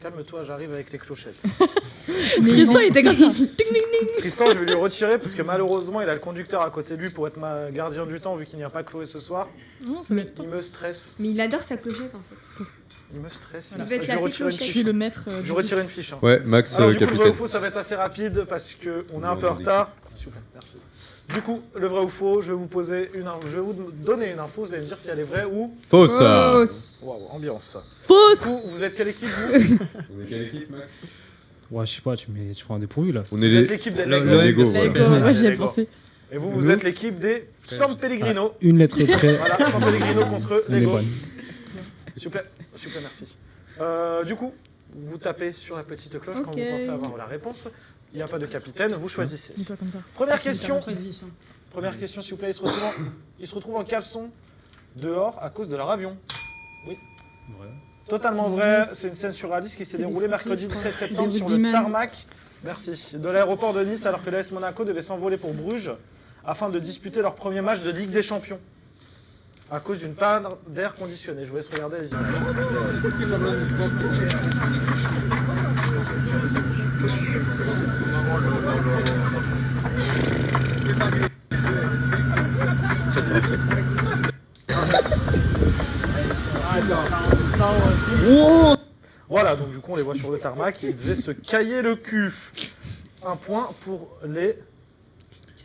Calme-toi, j'arrive avec les clochettes. Tristan, il était comme ça. Tristan, je vais lui retirer parce que malheureusement, il a le conducteur à côté de lui pour être ma gardien du temps vu qu'il n'y a pas Chloé ce soir. Non, ça va être Il me stresse. Mais il adore sa clochette en fait. Il me stresse. Voilà. Il me stresse. Je vais retirer une Je fiche. suis le maître. Je vais retirer une fiche. Hein. Ouais, Max, Alors, du coup, le vrai capitaine. ou faux, ça va être assez rapide parce qu'on est un peu en retard. Super, merci. Du coup, le vrai ou faux, je vais vous donner une info, vous allez me dire si elle est vraie ou... Fausse. Waouh, ambiance. Du Fausse. coup, vous êtes quelle équipe, vous? On est quelle équipe, Max? Ouais, je sais pas, tu prends un dépourvu là. On Vous est êtes les... l'équipe des le Lego. Lego, Lego, voilà. moi j'y ai Lego. pensé. Et vous, vous êtes l'équipe des San Pellegrino. Une lettre près. Voilà, San Pellegrino contre On est Lego. bonne. S'il vous plaît, merci. Du coup, vous tapez sur la petite cloche quand Ok. vous pensez avoir la réponse. Il n'y a pas de capitaine, vous choisissez. Dis-toi comme ça. Première question, s'il vous plaît, il se retrouve en caleçon dehors à cause de leur avion. Ouais. Totalement vrai, c'est une scène surréaliste qui s'est déroulée mercredi 17 septembre sur le rugbyman. tarmac. Merci. De l'aéroport de Nice, alors que l'AS Monaco devait s'envoler pour Bruges afin de disputer leur premier match de Ligue des Champions. À cause d'une panne d'air conditionné. Je vous laisse regarder les images. Voilà, donc du coup on les voit sur le tarmac, ils devaient se cailler le cul. Un point pour les...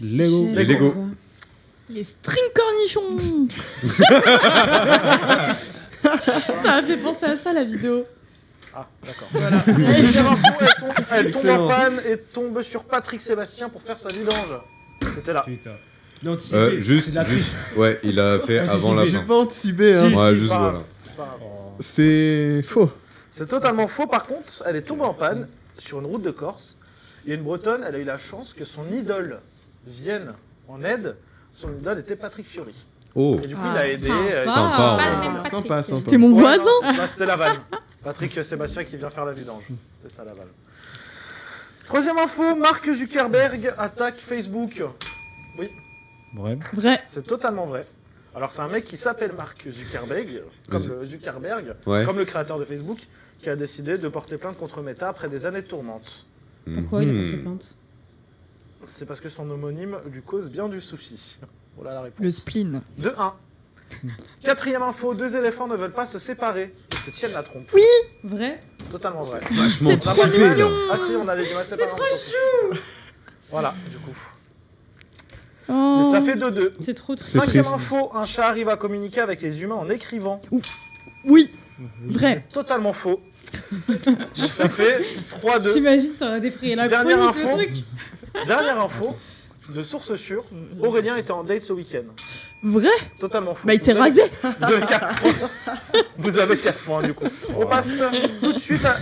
Lego. Les Lego. Les string cornichons. Ça m'a fait penser à ça la vidéo. Ah, d'accord. Voilà. Deuxième info, elle tombe en panne et tombe sur Patrick Sébastien pour faire sa vidange. C'était là. Putain. C'est Juste, de la triche. ouais, il a fait avant la J'ai fin. pas anticipé, hein. Si, Ouais, c'est juste pas grave. voilà. C'est pas grave. C'est faux. C'est totalement faux. Par contre, elle est tombée en panne sur une route de Corse. Et une Bretonne, elle a eu la chance que son idole vienne en aide. Son idole était Patrick Fiori. Oh, Et du coup, Ah, il a aidé. sympa. Sympa, Pas ouais. le même Patrick. Sympa. C'était mon Ouais, voisin. non, c'était la vanne. Patrick Sébastien qui vient faire la vidange. C'était ça la vanne. Troisième info, Mark Zuckerberg attaque Facebook. Oui, Vrai. Vrai. c'est totalement vrai. Alors c'est un mec qui s'appelle Mark Zuckerberg, Ouais. comme le créateur de Facebook, qui a décidé de porter plainte contre Meta après des années de tourmente. Pourquoi il a porté Mhm. plainte? C'est parce que son homonyme lui cause bien du souci. Voilà la réponse. Le spleen. De 1. Quatrième info, deux éléphants ne veulent pas se séparer et se tiennent la trompe. Vrai. Totalement vrai. Vachement On a pas typé, d'image. là. Ah si, on a les images, c'est pas grave. Voilà, du coup. Oh. Ça fait 2-2. C'est trop triste. C'est Cinquième triste. info, un chat arrive à communiquer avec les humains en écrivant. Oui. Vrai. C'est totalement faux. Donc ça fait 3-2. T'imagines, ça aurait défrayé la Dernière chronique, le info. truc. Dernière info, de source sûre, Aurélien était en date ce week-end. Vrai. Totalement faux. Bah il s'est Vous avez- rasé. Vous avez 4 points. Vous avez 4 points du coup. On passe tout de suite à